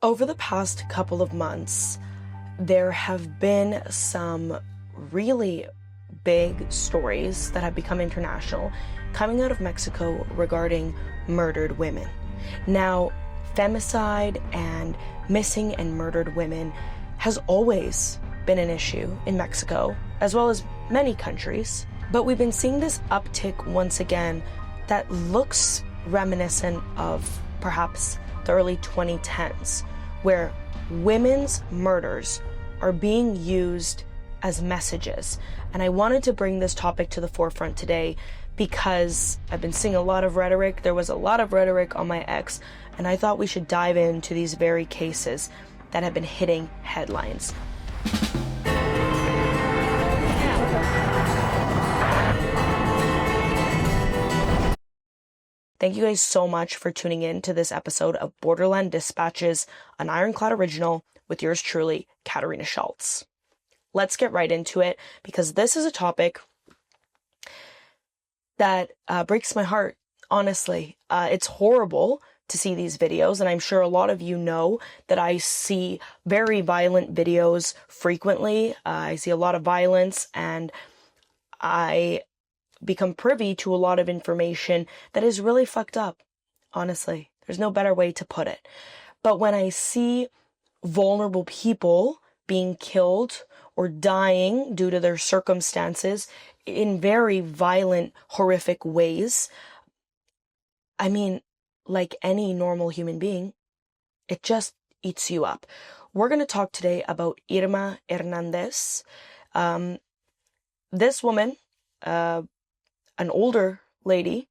Over the past couple of months, there have been some really big stories that have become international coming out of Mexico regarding murdered women. Now, femicide and missing and murdered women has always been an issue in Mexico, as well as many countries. But we've been seeing this uptick once again that looks reminiscent of perhaps the early 2010s, where women's murders are being used as messages. And I wanted to bring this topic to the forefront today because I've been seeing a lot of rhetoric. There was a lot of rhetoric on my ex, and I thought we should dive into these very cases that have been hitting headlines. Thank you guys so much for tuning in to this episode of Borderland Dispatches, an Ironclad original with yours truly, Katarina Schultz. Let's get right into it because this is a topic that breaks my heart, honestly. It's horrible to see these videos, and I'm sure a lot of you know that I see very violent videos frequently. I see a lot of violence, and I become privy to a lot of information that is really fucked up, honestly. There's no better way to put it. But when I see vulnerable people being killed or dying due to their circumstances in very violent, horrific ways, I mean, like any normal human being, it just eats you up. We're going to talk today about Irma Hernández. This woman, an older lady,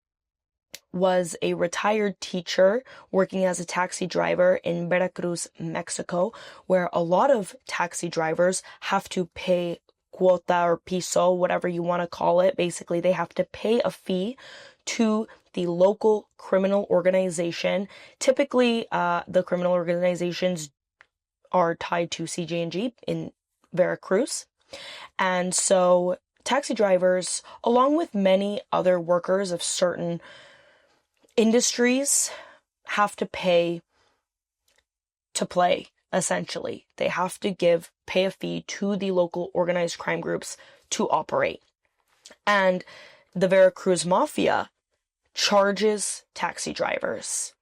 was a retired teacher working as a taxi driver in Veracruz, Mexico, where a lot of taxi drivers have to pay quota or piso, whatever you want to call it. Basically, they have to pay a fee to the local criminal organization. Typically, the criminal organizations are tied to CJ&G in Veracruz. And so taxi drivers, along with many other workers of certain industries, have to pay to play, essentially. They have to pay a fee to the local organized crime groups to operate. And the Veracruz Mafia charges taxi drivers.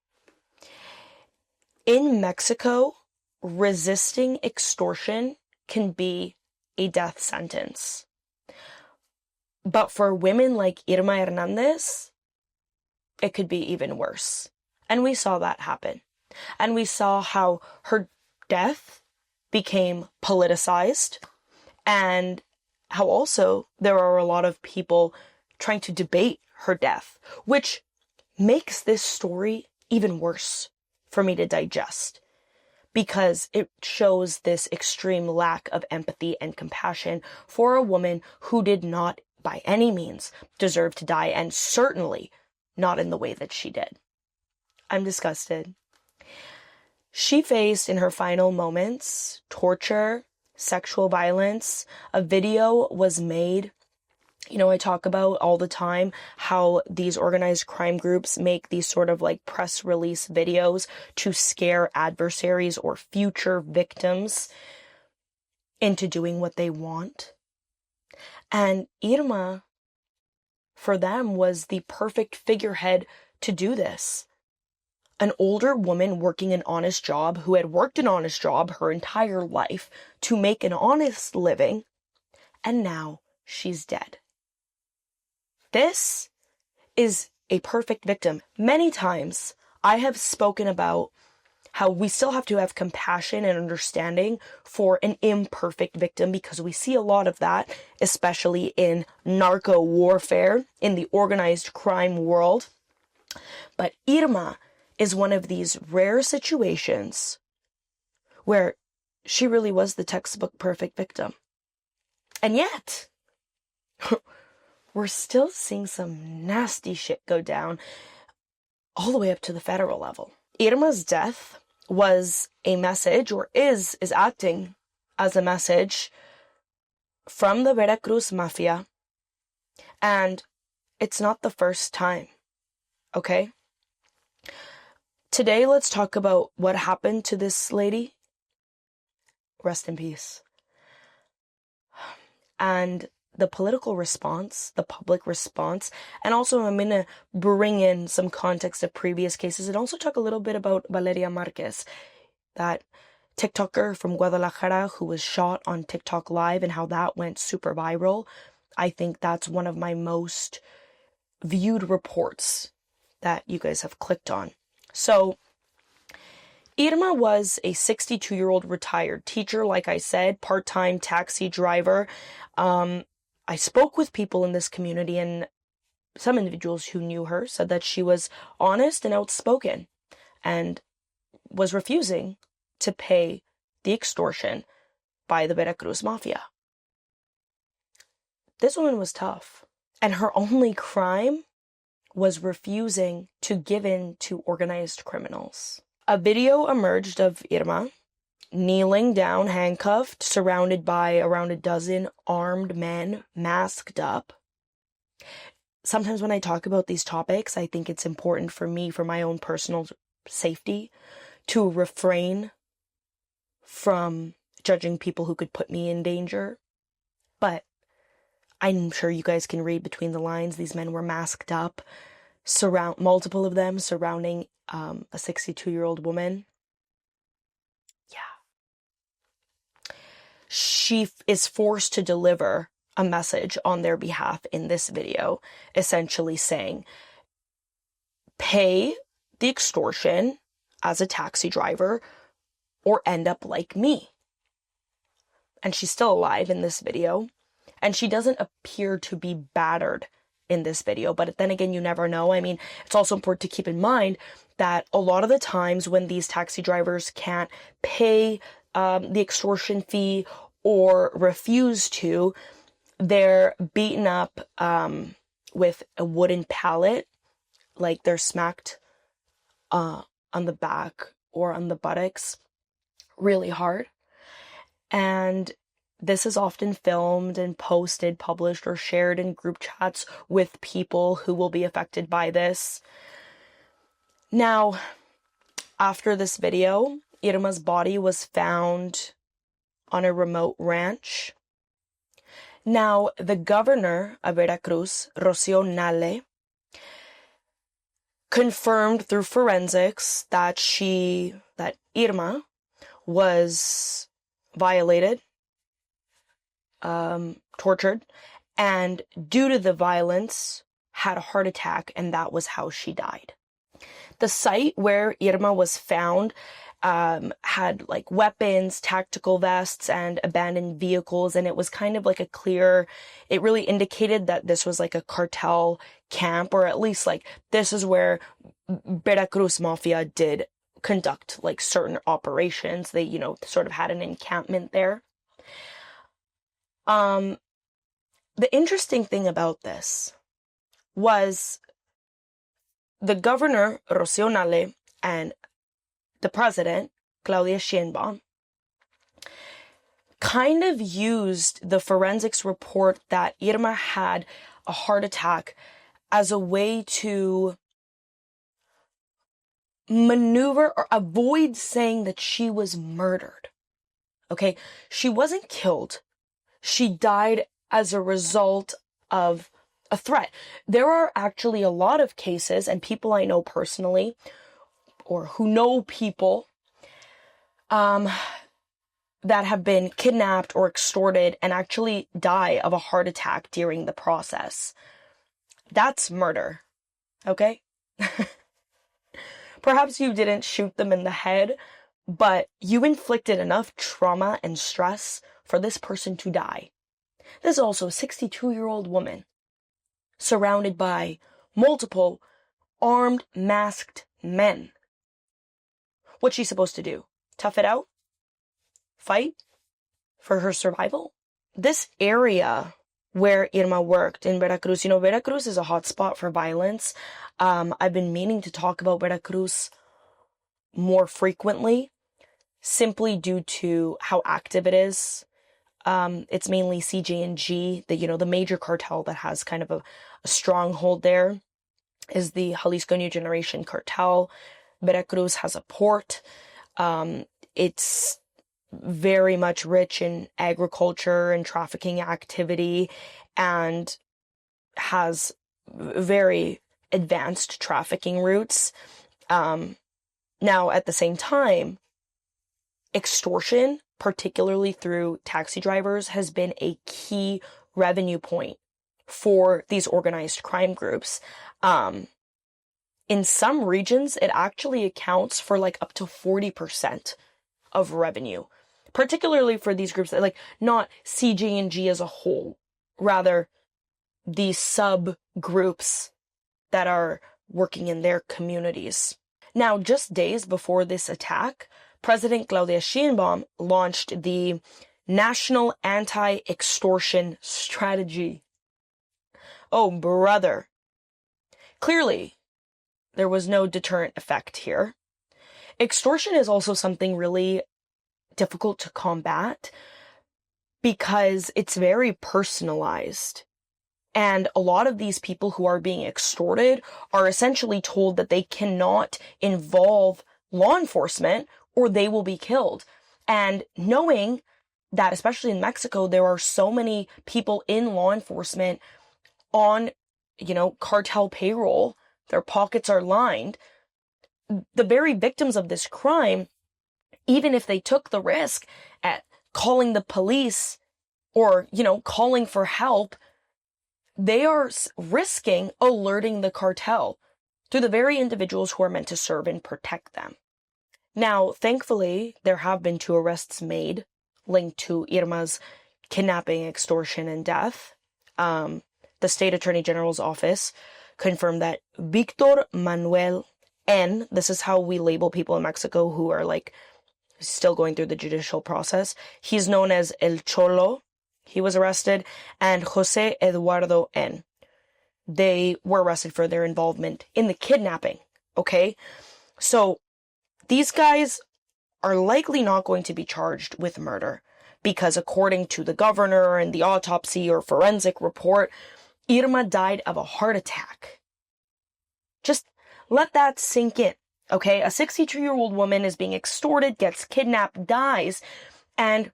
In Mexico, resisting extortion can be a death sentence. But for women like Irma Hernández, it could be even worse. And we saw that happen. And we saw how her death became politicized, and how also there are a lot of people trying to debate her death, which makes this story even worse for me to digest, because it shows this extreme lack of empathy and compassion for a woman who did not by any means deserve to die, and certainly not in the way that she did. I'm disgusted. She faced in her final moments torture, sexual violence. A video was made. You know, I talk about all the time how these organized crime groups make these sort of like press release videos to scare adversaries or future victims into doing what they want. And Irma, for them, was the perfect figurehead to do this. An older woman working an honest job, who had worked an honest job her entire life to make an honest living, and now she's dead. This is a perfect victim. Many times I have spoken about how we still have to have compassion and understanding for an imperfect victim, because we see a lot of that, especially in narco warfare, in the organized crime world. But Irma is one of these rare situations where she really was the textbook perfect victim. And yet, we're still seeing some nasty shit go down all the way up to the federal level. Irma's death was a message, or is acting as a message from the Veracruz Mafia, and it's not the first time, okay? Today, let's talk about what happened to this lady. Rest in peace. And the political response, the public response, and also I'm going to bring in some context of previous cases and also talk a little bit about Valeria Marquez, that TikToker from Guadalajara who was shot on TikTok Live and how that went super viral. I think that's one of my most viewed reports that you guys have clicked on. So Irma was a 62-year-old retired teacher, like I said, part-time taxi driver. I spoke with people in this community, and some individuals who knew her said that she was honest and outspoken and was refusing to pay the extortion by the Veracruz mafia. This woman was tough, and her only crime was refusing to give in to organized criminals. A video emerged of Irma kneeling down, handcuffed, surrounded by around a dozen armed men, masked up. Sometimes when I talk about these topics, I think it's important for me, for my own personal safety, to refrain from judging people who could put me in danger. But I'm sure you guys can read between the lines. These men were masked up, multiple of them surrounding a 62-year-old woman. She is forced to deliver a message on their behalf in this video, essentially saying, pay the extortion as a taxi driver or end up like me. And she's still alive in this video, and she doesn't appear to be battered in this video, but then again, you never know. I mean, it's also important to keep in mind that a lot of the times when these taxi drivers can't pay the extortion fee or refuse to, they're beaten up with a wooden pallet, like they're smacked on the back or on the buttocks really hard. And this is often filmed and posted, published, or shared in group chats with people who will be affected by this. Now, after this video, Irma's body was found on a remote ranch. Now, the governor of Veracruz, Rocío Nale, confirmed through forensics that Irma was violated, tortured, and due to the violence, had a heart attack, and that was how she died. The site where Irma was found had like weapons, tactical vests, and abandoned vehicles, and it was kind of like it really indicated that this was like a cartel camp, or at least like this is where Veracruz Mafia did conduct like certain operations. They, sort of had an encampment there. The interesting thing about this was the governor, Rocío Nale, and the president, Claudia Sheinbaum, kind of used the forensics report that Irma had a heart attack as a way to maneuver or avoid saying that she was murdered. Okay, she wasn't killed. She died as a result of a threat. There are actually a lot of cases, and people I know personally, or who know people, that have been kidnapped or extorted and actually die of a heart attack during the process. That's murder, okay? Perhaps you didn't shoot them in the head, but you inflicted enough trauma and stress for this person to die. This is also a 62-year-old woman surrounded by multiple armed, masked men. What's she supposed to do? Tough it out? Fight for her survival? This area where Irma worked in Veracruz, Veracruz is a hotspot for violence. I've been meaning to talk about Veracruz more frequently, simply due to how active it is. It's mainly CJ&G, the major cartel that has kind of a stronghold there is the Jalisco New Generation Cartel. Veracruz has a port. It's very much rich in agriculture and trafficking activity and has very advanced trafficking routes. Now, at the same time, extortion, particularly through taxi drivers, has been a key revenue point for these organized crime groups. In some regions, it actually accounts for like up to 40% of revenue, particularly for these groups that like not CG&G as a whole, rather these subgroups that are working in their communities. Now, just days before this attack, President Claudia Sheinbaum launched the National Anti-Extortion Strategy. Oh, brother. Clearly, there was no deterrent effect here. Extortion is also something really difficult to combat because it's very personalized. And a lot of these people who are being extorted are essentially told that they cannot involve law enforcement or they will be killed. And knowing that, especially in Mexico, there are so many people in law enforcement on, cartel payroll, their pockets are lined. The very victims of this crime, even if they took the risk at calling the police or, calling for help, they are risking alerting the cartel through the very individuals who are meant to serve and protect them. Now, thankfully, there have been 2 arrests made linked to Irma's kidnapping, extortion, and death. The State Attorney General's office confirmed that Victor Manuel N., this is how we label people in Mexico who are like still going through the judicial process. He's known as El Cholo. He was arrested, and Jose Eduardo N. They were arrested for their involvement in the kidnapping, okay? So these guys are likely not going to be charged with murder because according to the governor and the autopsy or forensic report, Irma died of a heart attack. Just let that sink in, okay? A 62-year-old woman is being extorted, gets kidnapped, dies, and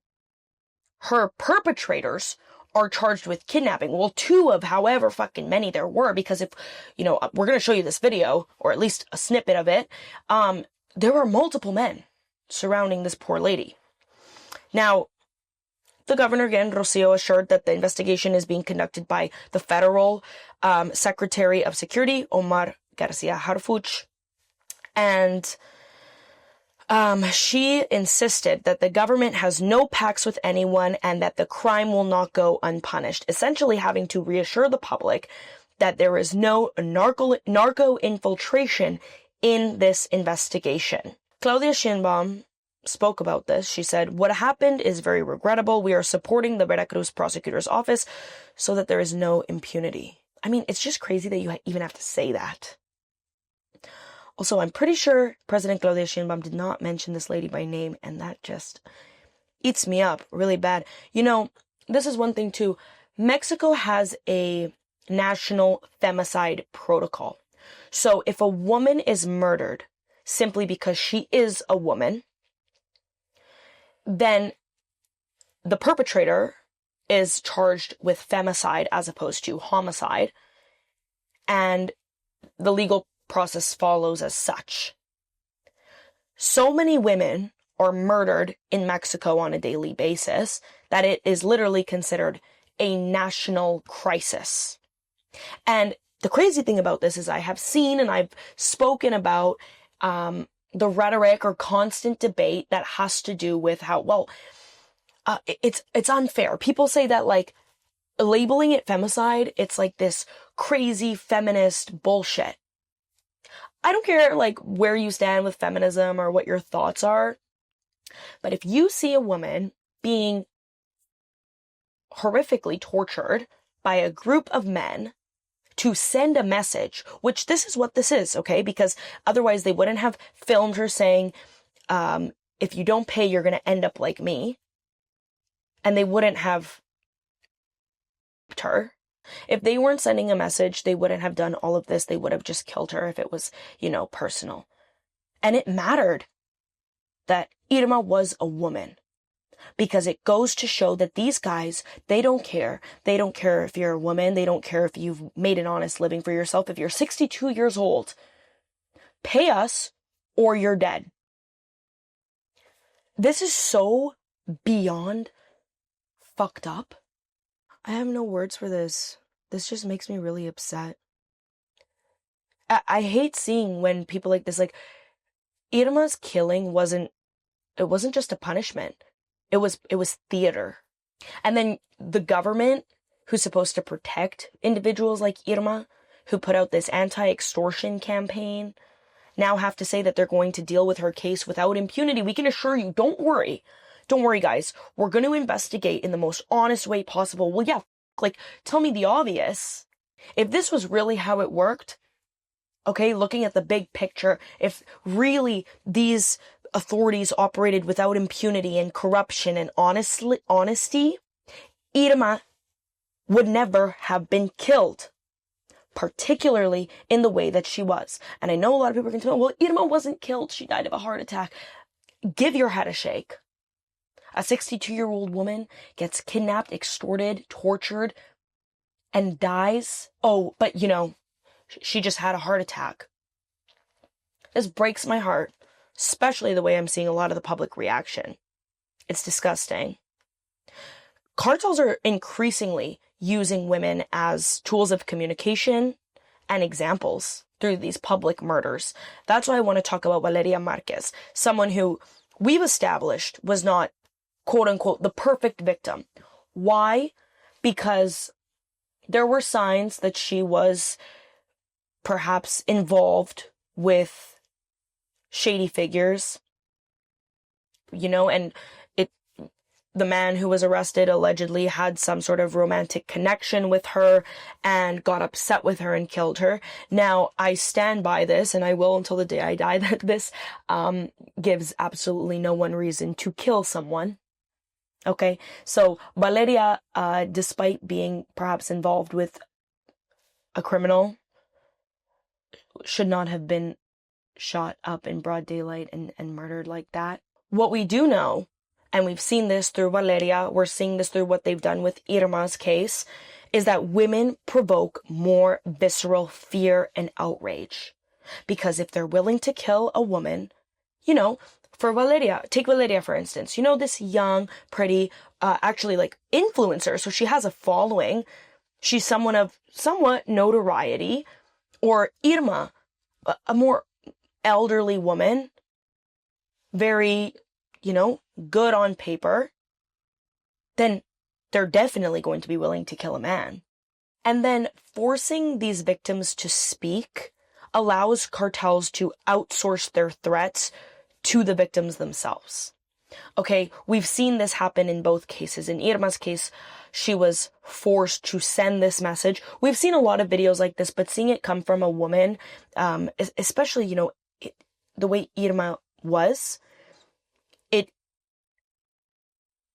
her perpetrators are charged with kidnapping. Well, 2 of however fucking many there were, because if, we're going to show you this video, or at least a snippet of it, there were multiple men surrounding this poor lady. Now, the governor, again, Rocio, assured that the investigation is being conducted by the federal Secretary of Security, Omar Garcia Harfuch, and she insisted that the government has no pacts with anyone and that the crime will not go unpunished, essentially having to reassure the public that there is no narco infiltration in this investigation. Claudia Sheinbaum spoke about this. She said, "What happened is very regrettable. We are supporting the Veracruz prosecutor's office so that there is no impunity." I mean, it's just crazy that you even have to say that. Also, I'm pretty sure President Claudia Sheinbaum did not mention this lady by name, and that just eats me up really bad. This is one thing too. Mexico has a national femicide protocol. So if a woman is murdered simply because she is a woman, then the perpetrator is charged with femicide as opposed to homicide, and the legal process follows as such. So many women are murdered in Mexico on a daily basis that it is literally considered a national crisis. And the crazy thing about this is I have seen and I've spoken about the rhetoric or constant debate that has to do with how, it's unfair. People say that like labeling it femicide, it's like this crazy feminist bullshit. I don't care like where you stand with feminism or what your thoughts are, but if you see a woman being horrifically tortured by a group of men to send a message, which this is what this is, okay? Because otherwise they wouldn't have filmed her saying, if you don't pay, you're going to end up like me. And they wouldn't have her. If they weren't sending a message, they wouldn't have done all of this. They would have just killed her if it was, personal. And it mattered that Irma was a woman, because it goes to show that these guys, they don't care. They don't care if you're a woman. They don't care if you've made an honest living for yourself. If you're 62 years old, pay us or you're dead. This is so beyond fucked up. I have no words for this. This just makes me really upset. I hate seeing when people like this, like, Irma's killing wasn't just a punishment. It was theater. And then the government, who's supposed to protect individuals like Irma, who put out this anti-extortion campaign, now have to say that they're going to deal with her case without impunity. We can assure you, don't worry. Don't worry, guys. We're going to investigate in the most honest way possible. Well, yeah, like, tell me the obvious. If this was really how it worked, okay, looking at the big picture, if really these authorities operated without impunity and corruption and honesty, Irma would never have been killed, particularly in the way that she was. And I know a lot of people are going to tell me, well, Irma wasn't killed. She died of a heart attack. Give your head a shake. A 62-year-old woman gets kidnapped, extorted, tortured, and dies. Oh, but she just had a heart attack. This breaks my heart, especially the way I'm seeing a lot of the public reaction. It's disgusting. Cartels are increasingly using women as tools of communication and examples through these public murders. That's why I want to talk about Valeria Marquez, someone who we've established was not, quote unquote, the perfect victim. Why? Because there were signs that she was perhaps involved with shady figures, and the man who was arrested allegedly had some sort of romantic connection with her and got upset with her and killed her. Now, I stand by this, and I will until the day I die, that this gives absolutely no one reason to kill someone. Okay, so Valeria, despite being perhaps involved with a criminal, should not have been shot up in broad daylight and murdered like that. What we do know, and we've seen this through Valeria, we're seeing this through what they've done with Irma's case, is that women provoke more visceral fear and outrage. Because if they're willing to kill a woman, for Valeria, take Valeria for instance, this young, pretty, actually like influencer, so she has a following, she's someone of somewhat notoriety, or Irma, a more elderly woman, very, good on paper, then they're definitely going to be willing to kill a man. And then forcing these victims to speak allows cartels to outsource their threats to the victims themselves. Okay, we've seen this happen in both cases. In Irma's case, she was forced to send this message. We've seen a lot of videos like this, but seeing it come from a woman, especially, the way Irma was, it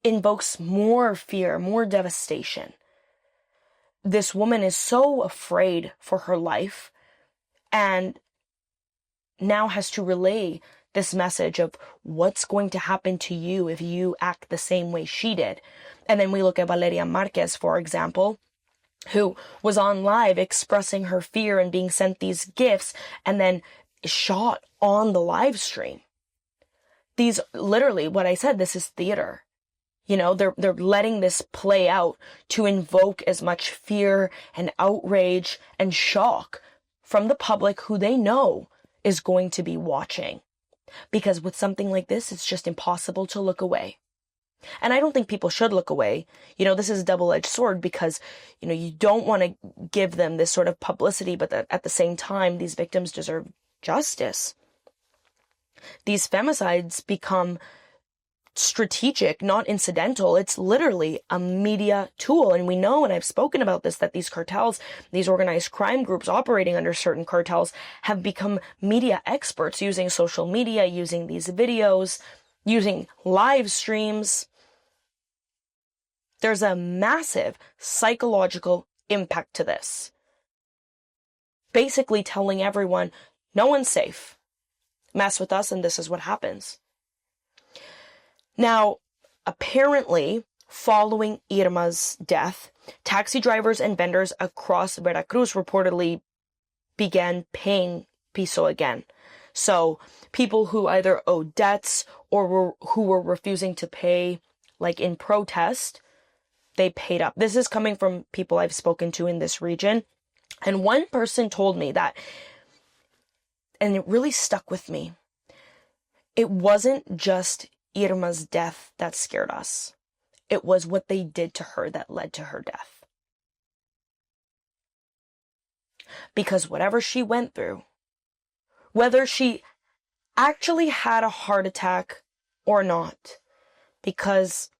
invokes more fear, more devastation. This woman is so afraid for her life and now has to relay this message of what's going to happen to you if you act the same way she did. And then we look at Valeria Marquez, for example, who was on live expressing her fear and being sent these gifts and then shot on the live stream. These, literally, what I said, this is theater. They're letting this play out to invoke as much fear and outrage and shock from the public who they know is going to be watching. Because with something like this, it's just impossible to look away. And I don't think people should look away. This is a double-edged sword because, you don't want to give them this sort of publicity, but at the same time, these victims deserve justice. These femicides become strategic, not incidental. It's literally a media tool. And we know, and I've spoken about this, that these cartels, these organized crime groups operating under certain cartels have become media experts using social media, using these videos, using live streams. There's a massive psychological impact to this. Basically telling everyone, no one's safe. mess with us, and this is what happens. Now, apparently, following Irma's death, taxi drivers and vendors across Veracruz reportedly began paying piso again. So people who either owed debts or who were refusing to pay, like in protest, they paid up. This is coming from people I've spoken to in this region. And one person told me that, and it really stuck with me, it wasn't just Irma's death that scared us. It was what they did to her that led to her death. Because whatever she went through, whether she actually had a heart attack or not, because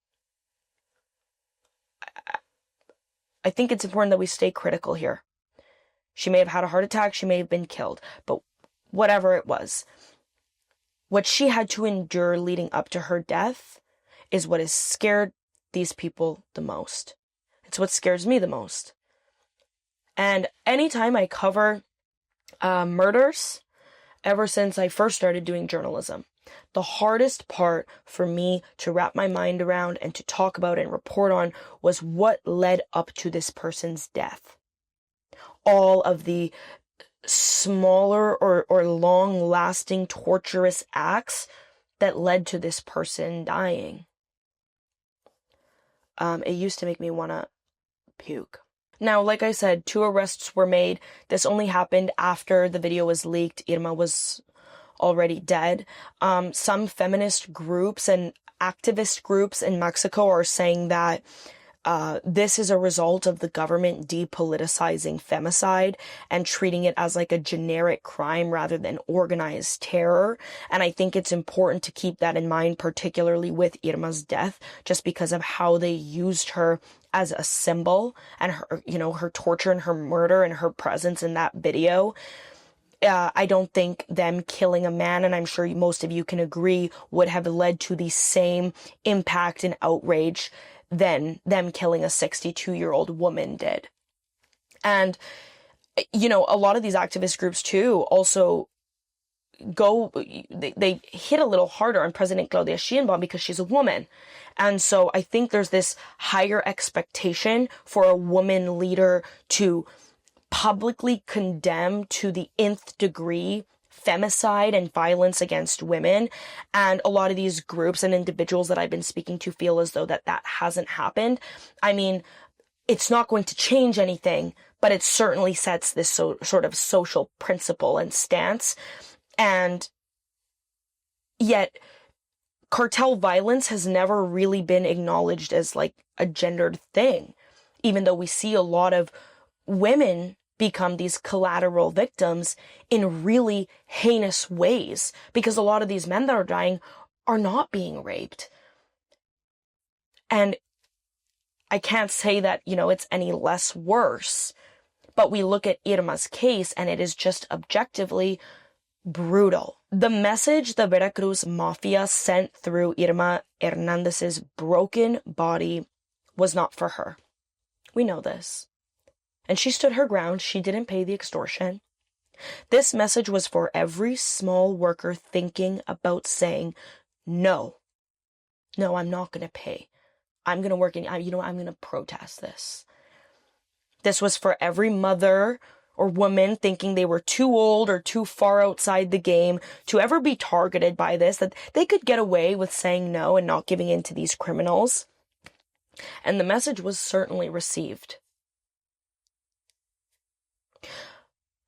I think it's important that we stay critical here. She may have had a heart attack, she may have been killed, but whatever it was, what she had to endure leading up to her death is what has scared these people the most. It's what scares me the most. And anytime I cover murders, ever since I first started doing journalism, the hardest part for me to wrap my mind around and to talk about and report on was what led up to this person's death. All of the smaller or long-lasting torturous acts that led to this person dying. It used to make me want to puke. Now, like I said, 2 arrests were made. This only happened after the video was leaked. Irma was already dead. Some feminist groups and activist groups in Mexico are saying that this is a result of the government depoliticizing femicide and treating it as like a generic crime rather than organized terror. And I think it's important to keep that in mind, particularly with Irma's death, just because of how they used her as a symbol and her, her torture and her murder and her presence in that video. I don't think them killing a man, and I'm sure most of you can agree, would have led to the same impact and outrage than them killing a 62-year-old woman did. And, a lot of these activist groups too also they hit a little harder on President Claudia Sheinbaum because she's a woman. And so I think there's this higher expectation for a woman leader to publicly condemn to the nth degree femicide and violence against women. And a lot of these groups and individuals that I've been speaking to feel as though that hasn't happened. I mean, it's not going to change anything, but it certainly sets this sort of social principle and stance. And yet, cartel violence has never really been acknowledged as like a gendered thing, even though we see a lot of women become these collateral victims in really heinous ways, because a lot of these men that are dying are not being raped. And I can't say that, it's any less worse, but we look at Irma's case and it is just objectively brutal. The message the Veracruz mafia sent through Irma Hernández's broken body was not for her. We know this. And she stood her ground. She didn't pay the extortion. This message was for every small worker thinking about saying, no, I'm not going to pay. I'm going to work in, I'm going to protest this. This was for every mother or woman thinking they were too old or too far outside the game to ever be targeted by this, that they could get away with saying no and not giving in to these criminals. And the message was certainly received.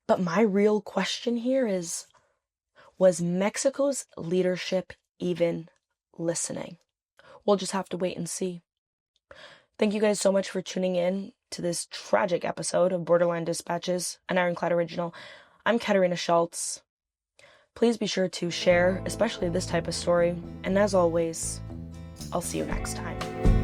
But my real question here is, was Mexico's leadership even listening? We'll just have to wait and see. Thank you guys so much for tuning in to this tragic episode of Borderland Dispatches, an Ironclad original. I'm Katarina Schultz. Please be sure to share, especially this type of story. And as always, I'll see you next time.